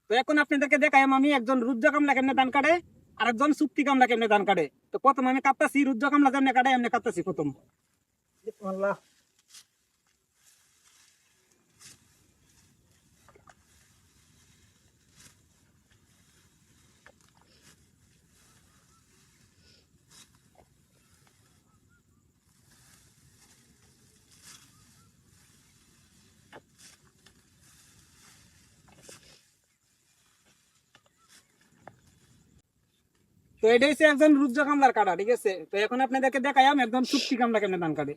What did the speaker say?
তো এখন আপনাদেরকে দেখাই আমি একজন রুদ্র কামলা কেমনে ধান কাটে আর একজন চুক্তি কামলা কেমনে ধান কাটে। তো প্রথম আমি কাটতেছি রুদ্র কামলা কেমনে কাটে এমনি কাটতেছি প্রথম। তো এটা হচ্ছে একজন রুদ্র কামলার কাটা, ঠিক আছে। তো এখন আপনাদেরকে দেখাই আমি একজন চুক্তি কামলা কেমনে ধান কাটে।